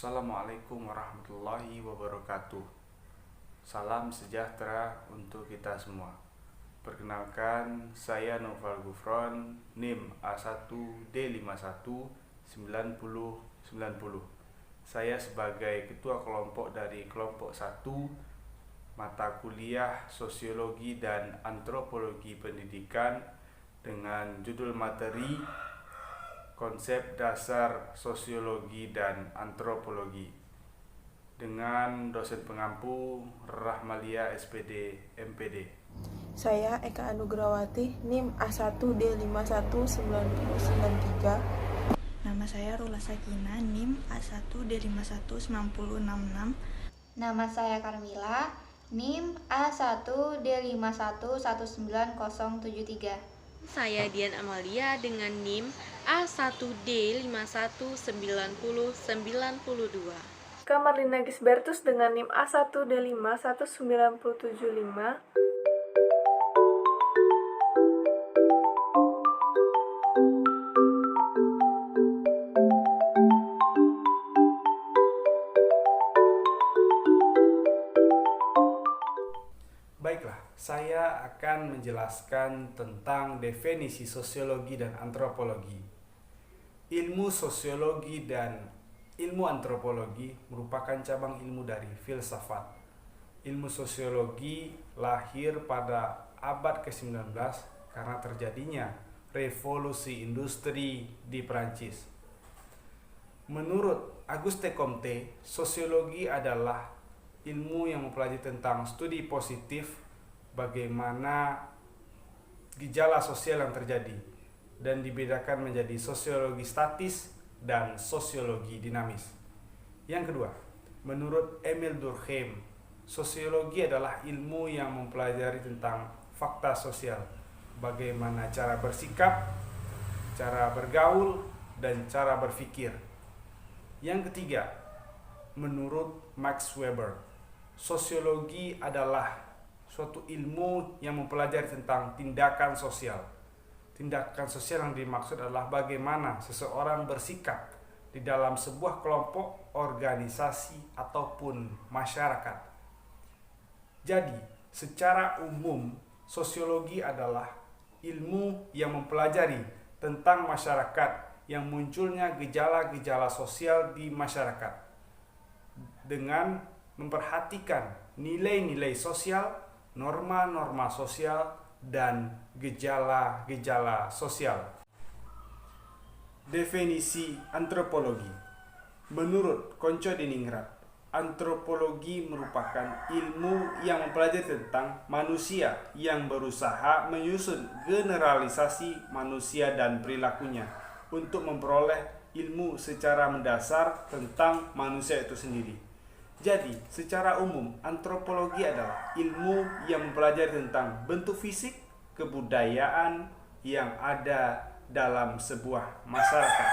Assalamualaikum warahmatullahi wabarakatuh. Salam sejahtera untuk kita semua. Perkenalkan, saya Noval Gufron, NIM A1D519090. Saya sebagai ketua kelompok dari kelompok 1 mata kuliah Sosiologi dan Antropologi Pendidikan dengan judul materi Konsep Dasar Sosiologi dan Antropologi dengan dosen pengampu Rahmalia SPD MPD. Saya Eka Anugrawati, NIM A1D519093. Nama saya Rula Sakina, NIM A1D519066. Nama saya Carmila, NIM A1D51190073. Saya Dian Amalia dengan NIM A1D51909092. Marlina Gisbertus dengan NIM A1D511975. Baiklah, saya akan menjelaskan tentang definisi sosiologi dan antropologi. Ilmu sosiologi dan ilmu antropologi merupakan cabang ilmu dari filsafat. Ilmu sosiologi lahir pada abad ke-19 karena terjadinya revolusi industri di Prancis. Menurut Auguste Comte, sosiologi adalah ilmu yang mempelajari tentang studi positif bagaimana gejala sosial yang terjadi dan dibedakan menjadi sosiologi statis dan sosiologi dinamis. Yang kedua, menurut Emile Durkheim, sosiologi adalah ilmu yang mempelajari tentang fakta sosial, bagaimana cara bersikap, cara bergaul, dan cara berpikir. Yang ketiga, menurut Max Weber, sosiologi adalah suatu ilmu yang mempelajari tentang tindakan sosial. Tindakan sosial yang dimaksud adalah bagaimana seseorang bersikap di dalam sebuah kelompok, organisasi, ataupun masyarakat. Jadi, secara umum, sosiologi adalah ilmu yang mempelajari tentang masyarakat yang munculnya gejala-gejala sosial di masyarakat dengan memperhatikan nilai-nilai sosial, norma-norma sosial, dan gejala-gejala sosial. Definisi antropologi. Menurut Konco Diningrat, antropologi merupakan ilmu yang mempelajari tentang manusia yang berusaha menyusun generalisasi manusia dan perilakunya untuk memperoleh ilmu secara mendasar tentang manusia itu sendiri. Jadi, secara umum, antropologi adalah ilmu yang mempelajari tentang bentuk fisik, kebudayaan yang ada dalam sebuah masyarakat.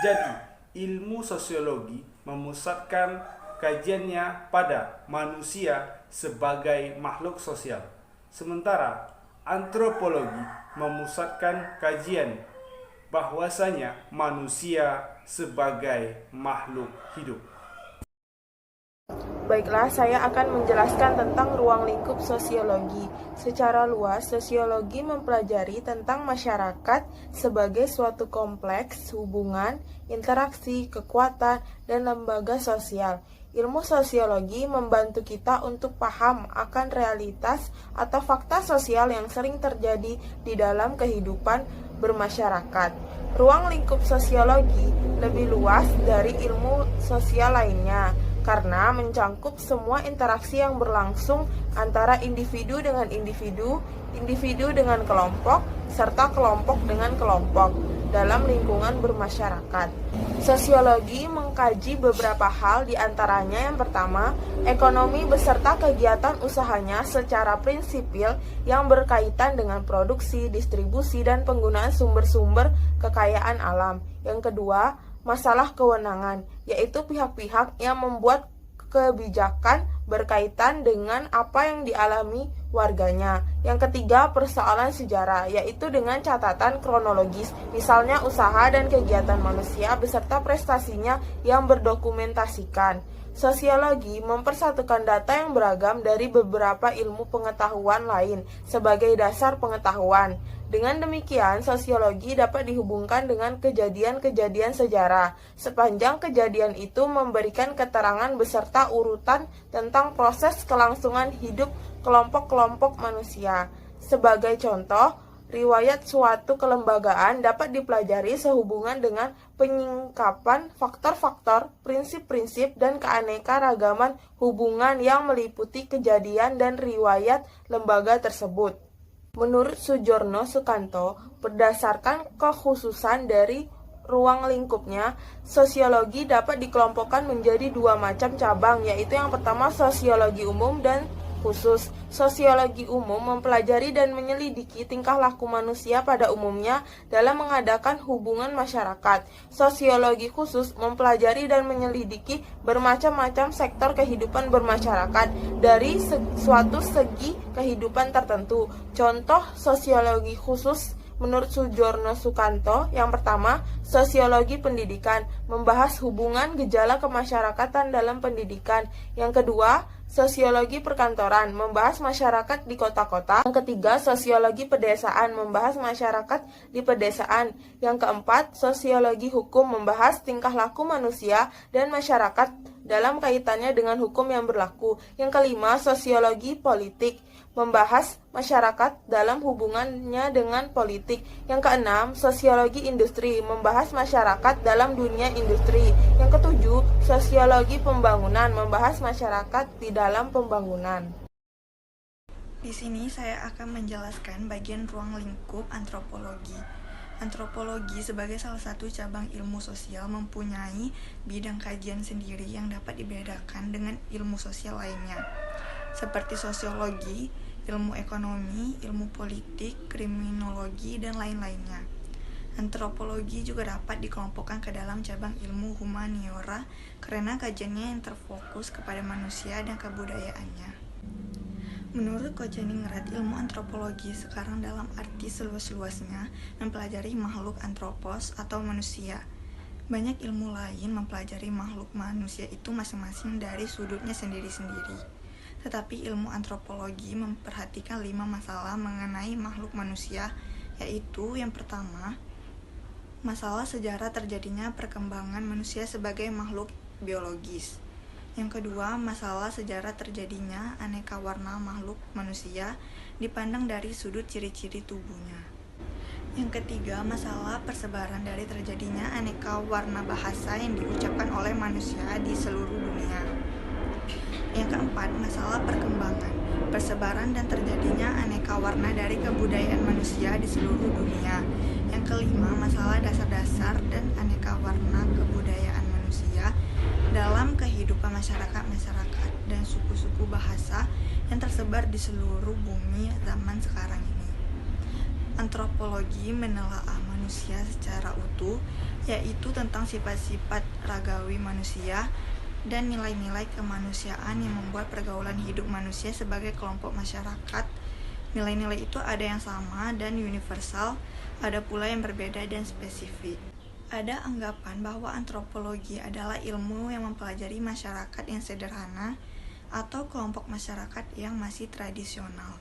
Jadi, ilmu sosiologi memusatkan kajiannya pada manusia sebagai makhluk sosial. Sementara, antropologi memusatkan kajian bahwasanya manusia sebagai makhluk hidup. Baiklah, saya akan menjelaskan tentang ruang lingkup sosiologi. Secara luas, sosiologi mempelajari tentang masyarakat sebagai suatu kompleks hubungan, interaksi, kekuatan, dan lembaga sosial. Ilmu sosiologi membantu kita untuk paham akan realitas atau fakta sosial yang sering terjadi di dalam kehidupan bermasyarakat. Ruang lingkup sosiologi lebih luas dari ilmu sosial lainnya, karena mencangkup semua interaksi yang berlangsung antara individu dengan individu, individu dengan kelompok, serta kelompok dengan kelompok dalam lingkungan bermasyarakat. Sosiologi mengkaji beberapa hal, di antaranya yang pertama, ekonomi beserta kegiatan usahanya secara prinsipil yang berkaitan dengan produksi, distribusi, dan penggunaan sumber-sumber kekayaan alam. Yang kedua, masalah kewenangan, yaitu pihak-pihak yang membuat kebijakan berkaitan dengan apa yang dialami warganya. Yang ketiga, persoalan sejarah, yaitu dengan catatan kronologis, misalnya usaha dan kegiatan manusia beserta prestasinya yang berdokumentasikan. Sosiologi mempersatukan data yang beragam dari beberapa ilmu pengetahuan lain sebagai dasar pengetahuan. Dengan demikian, sosiologi dapat dihubungkan dengan kejadian-kejadian sejarah. Sepanjang kejadian itu memberikan keterangan beserta urutan tentang proses kelangsungan hidup kelompok-kelompok manusia. Sebagai contoh, riwayat suatu kelembagaan dapat dipelajari sehubungan dengan penyingkapan faktor-faktor, prinsip-prinsip, dan keanekaragaman hubungan yang meliputi kejadian dan riwayat lembaga tersebut. Menurut Sudjono Sukanto, berdasarkan kekhususan dari ruang lingkupnya, sosiologi dapat dikelompokkan menjadi dua macam cabang, yaitu yang pertama sosiologi umum dan khusus. Sosiologi umum mempelajari dan menyelidiki tingkah laku manusia pada umumnya dalam mengadakan hubungan masyarakat. Sosiologi khusus mempelajari dan menyelidiki bermacam-macam sektor kehidupan bermasyarakat dari suatu segi kehidupan tertentu. Contoh sosiologi khusus menurut Sudjono Sukanto, yang pertama, sosiologi pendidikan, membahas hubungan gejala kemasyarakatan dalam pendidikan. Yang kedua, sosiologi perkantoran, membahas masyarakat di kota-kota. Yang ketiga, sosiologi pedesaan, membahas masyarakat di pedesaan. Yang keempat, sosiologi hukum, membahas tingkah laku manusia dan masyarakat dalam kaitannya dengan hukum yang berlaku. Yang kelima, sosiologi politik, membahas masyarakat dalam hubungannya dengan politik. Yang keenam, sosiologi industri, membahas masyarakat dalam dunia industri. Yang ketujuh, sosiologi pembangunan, membahas masyarakat di dalam pembangunan. Di sini saya akan menjelaskan bagian ruang lingkup antropologi. Antropologi sebagai salah satu cabang ilmu sosial mempunyai bidang kajian sendiri yang dapat dibedakan dengan ilmu sosial lainnya, seperti sosiologi, ilmu ekonomi, ilmu politik, kriminologi, dan lain-lainnya. Antropologi juga dapat dikelompokkan ke dalam cabang ilmu humaniora karena kajiannya yang terfokus kepada manusia dan kebudayaannya. Menurut Kojaningrat, ilmu antropologi sekarang dalam arti seluas-luasnya mempelajari makhluk antropos atau manusia. Banyak ilmu lain mempelajari makhluk manusia itu masing-masing dari sudutnya sendiri-sendiri. Tetapi ilmu antropologi memperhatikan 5 masalah mengenai makhluk manusia, yaitu yang pertama, masalah sejarah terjadinya perkembangan manusia sebagai makhluk biologis. Yang kedua, masalah sejarah terjadinya aneka warna makhluk manusia dipandang dari sudut ciri-ciri tubuhnya. Yang ketiga, masalah persebaran dari terjadinya aneka warna bahasa yang diucapkan oleh manusia di seluruh dunia. Yang keempat, masalah perkembangan, persebaran dan terjadinya aneka warna dari kebudayaan manusia di seluruh dunia. Yang kelima, masalah dasar-dasar dan aneka warna kebudayaan manusia dalam kehidupan masyarakat dan suku-suku bahasa yang tersebar di seluruh bumi zaman sekarang ini. Antropologi menelaah manusia secara utuh, yaitu tentang sifat-sifat ragawi manusia dan nilai-nilai kemanusiaan yang membuat pergaulan hidup manusia sebagai kelompok masyarakat. Nilai-nilai itu ada yang sama dan universal, ada pula yang berbeda dan spesifik. Ada anggapan bahwa antropologi adalah ilmu yang mempelajari masyarakat yang sederhana atau kelompok masyarakat yang masih tradisional.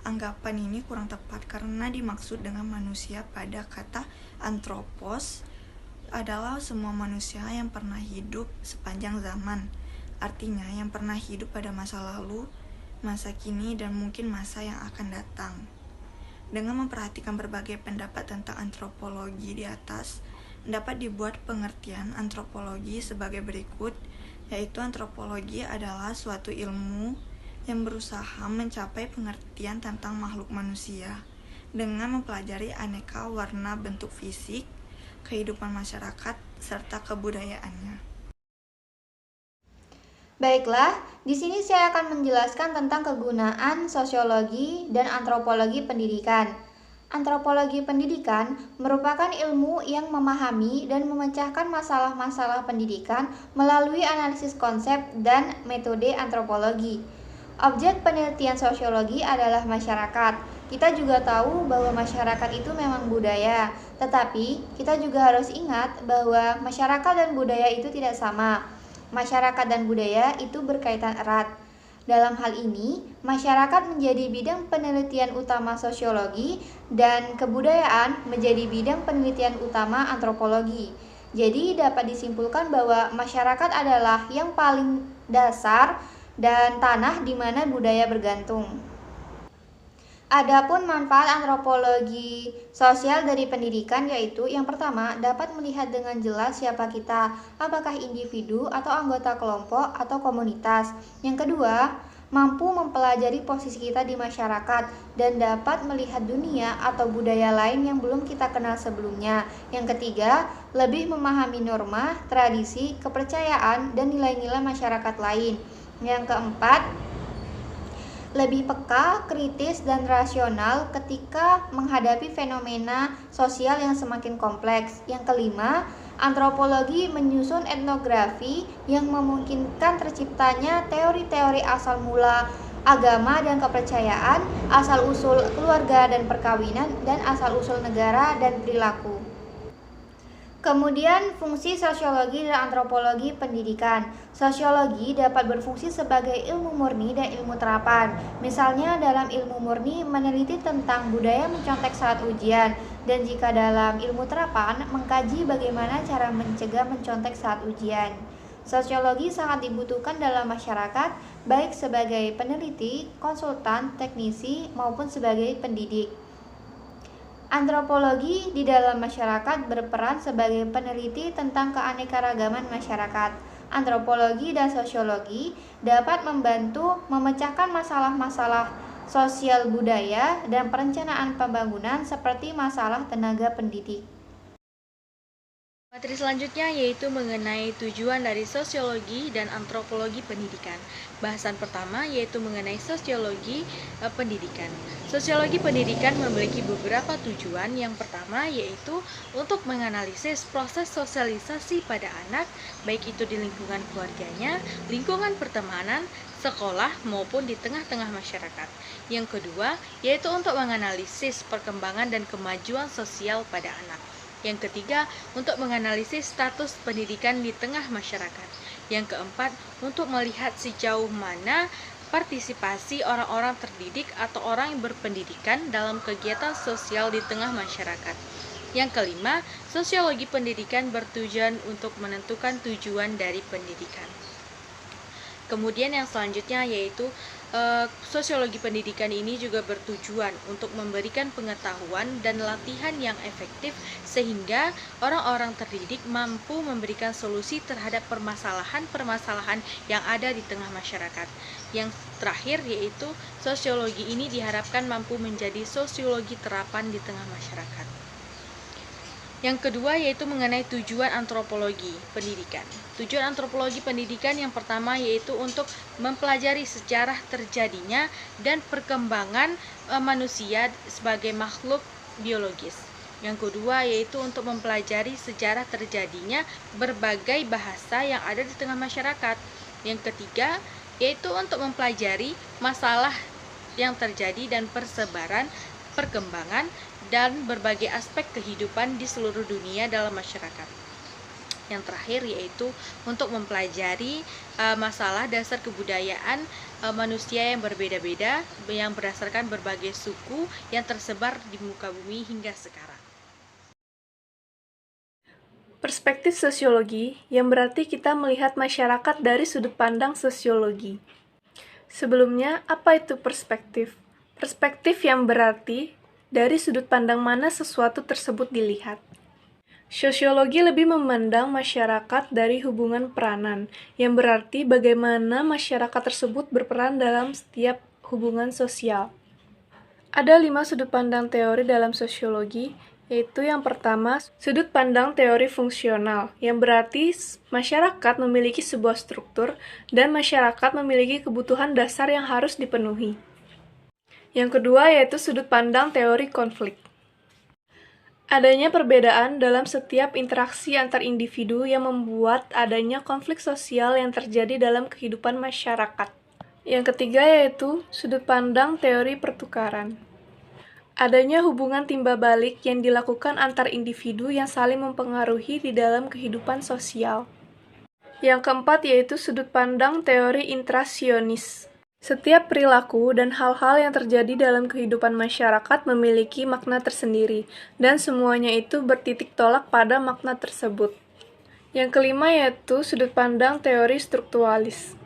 Anggapan ini kurang tepat karena dimaksud dengan manusia pada kata antropos adalah semua manusia yang pernah hidup sepanjang zaman. Artinya yang pernah hidup pada masa lalu, masa kini, dan mungkin masa yang akan datang. Dengan memperhatikan berbagai pendapat tentang antropologi di atas, dapat dibuat pengertian antropologi sebagai berikut, yaitu antropologi adalah suatu ilmu yang berusaha mencapai pengertian tentang makhluk manusia dengan mempelajari aneka warna bentuk fisik, kehidupan masyarakat, serta kebudayaannya. Baiklah, di sini saya akan menjelaskan tentang kegunaan sosiologi dan antropologi pendidikan. Antropologi pendidikan merupakan ilmu yang memahami dan memecahkan masalah-masalah pendidikan melalui analisis konsep dan metode antropologi. Objek penelitian sosiologi adalah masyarakat. Kita juga tahu bahwa masyarakat itu memang budaya, tetapi kita juga harus ingat bahwa masyarakat dan budaya itu tidak sama. Masyarakat dan budaya itu berkaitan erat. Dalam hal ini, masyarakat menjadi bidang penelitian utama sosiologi dan kebudayaan menjadi bidang penelitian utama antropologi. Jadi dapat disimpulkan bahwa masyarakat adalah yang paling dasar dan tanah di mana budaya bergantung. Adapun manfaat antropologi sosial dari pendidikan yaitu yang pertama, dapat melihat dengan jelas siapa kita, apakah individu atau anggota kelompok atau komunitas. Yang kedua, mampu mempelajari posisi kita di masyarakat dan dapat melihat dunia atau budaya lain yang belum kita kenal sebelumnya. Yang ketiga, lebih memahami norma, tradisi, kepercayaan, dan nilai-nilai masyarakat lain. Yang keempat, lebih peka, kritis, dan rasional ketika menghadapi fenomena sosial yang semakin kompleks. Yang kelima, antropologi menyusun etnografi yang memungkinkan terciptanya teori-teori asal mula agama dan kepercayaan, asal-usul keluarga dan perkawinan, dan asal-usul negara dan perilaku. Kemudian, fungsi sosiologi dan antropologi pendidikan. Sosiologi dapat berfungsi sebagai ilmu murni dan ilmu terapan. Misalnya dalam ilmu murni meneliti tentang budaya mencontek saat ujian, dan jika dalam ilmu terapan mengkaji bagaimana cara mencegah mencontek saat ujian. Sosiologi sangat dibutuhkan dalam masyarakat, baik sebagai peneliti, konsultan, teknisi, maupun sebagai pendidik. Antropologi di dalam masyarakat berperan sebagai peneliti tentang keanekaragaman masyarakat. Antropologi dan sosiologi dapat membantu memecahkan masalah-masalah sosial budaya dan perencanaan pembangunan seperti masalah tenaga pendidik. Materi selanjutnya yaitu mengenai tujuan dari sosiologi dan antropologi pendidikan. Bahasan pertama yaitu mengenai sosiologi pendidikan. Sosiologi pendidikan memiliki beberapa tujuan. Yang pertama yaitu untuk menganalisis proses sosialisasi pada anak, baik itu di lingkungan keluarganya, lingkungan pertemanan, sekolah maupun di tengah-tengah masyarakat. Yang kedua yaitu untuk menganalisis perkembangan dan kemajuan sosial pada anak. Yang ketiga, untuk menganalisis status pendidikan di tengah masyarakat. Yang keempat, untuk melihat sejauh mana partisipasi orang-orang terdidik atau orang yang berpendidikan dalam kegiatan sosial di tengah masyarakat. Yang kelima, sosiologi pendidikan bertujuan untuk menentukan tujuan dari pendidikan. Kemudian yang selanjutnya yaitu sosiologi pendidikan ini juga bertujuan untuk memberikan pengetahuan dan latihan yang efektif sehingga orang-orang terdidik mampu memberikan solusi terhadap permasalahan-permasalahan yang ada di tengah masyarakat. Yang terakhir yaitu sosiologi ini diharapkan mampu menjadi sosiologi terapan di tengah masyarakat. Yang kedua yaitu mengenai tujuan antropologi pendidikan. Tujuan antropologi pendidikan yang pertama yaitu untuk mempelajari sejarah terjadinya dan perkembangan manusia sebagai makhluk biologis. Yang kedua yaitu untuk mempelajari sejarah terjadinya berbagai bahasa yang ada di tengah masyarakat. Yang ketiga yaitu untuk mempelajari masalah yang terjadi dan persebaran, perkembangan, dan berbagai aspek kehidupan di seluruh dunia dalam masyarakat. Yang terakhir yaitu untuk mempelajari masalah dasar kebudayaan manusia yang berbeda-beda yang berdasarkan berbagai suku yang tersebar di muka bumi hingga sekarang. Perspektif sosiologi yang berarti kita melihat masyarakat dari sudut pandang sosiologi. Sebelumnya, apa itu perspektif? Perspektif yang berarti dari sudut pandang mana sesuatu tersebut dilihat. Sosiologi lebih memandang masyarakat dari hubungan peranan, yang berarti bagaimana masyarakat tersebut berperan dalam setiap hubungan sosial. Ada 5 sudut pandang teori dalam sosiologi, yaitu yang pertama, sudut pandang teori fungsional, yang berarti masyarakat memiliki sebuah struktur dan masyarakat memiliki kebutuhan dasar yang harus dipenuhi. Yang kedua yaitu sudut pandang teori konflik. Adanya perbedaan dalam setiap interaksi antar individu yang membuat adanya konflik sosial yang terjadi dalam kehidupan masyarakat. Yang ketiga yaitu sudut pandang teori pertukaran. Adanya hubungan timbal balik yang dilakukan antar individu yang saling mempengaruhi di dalam kehidupan sosial. Yang keempat yaitu sudut pandang teori intrasionis. Setiap perilaku dan hal-hal yang terjadi dalam kehidupan masyarakat memiliki makna tersendiri, dan semuanya itu bertitik tolak pada makna tersebut. Yang kelima yaitu sudut pandang teori strukturalis,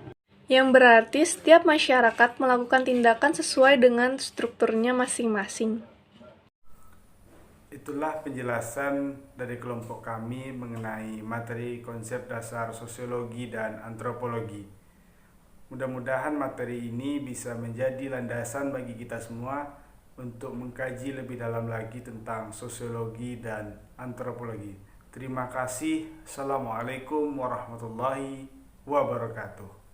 yang berarti setiap masyarakat melakukan tindakan sesuai dengan strukturnya masing-masing. Itulah penjelasan dari kelompok kami mengenai materi konsep dasar sosiologi dan antropologi. Mudah-mudahan materi ini bisa menjadi landasan bagi kita semua untuk mengkaji lebih dalam lagi tentang sosiologi dan antropologi. Terima kasih. Assalamualaikum warahmatullahi wabarakatuh.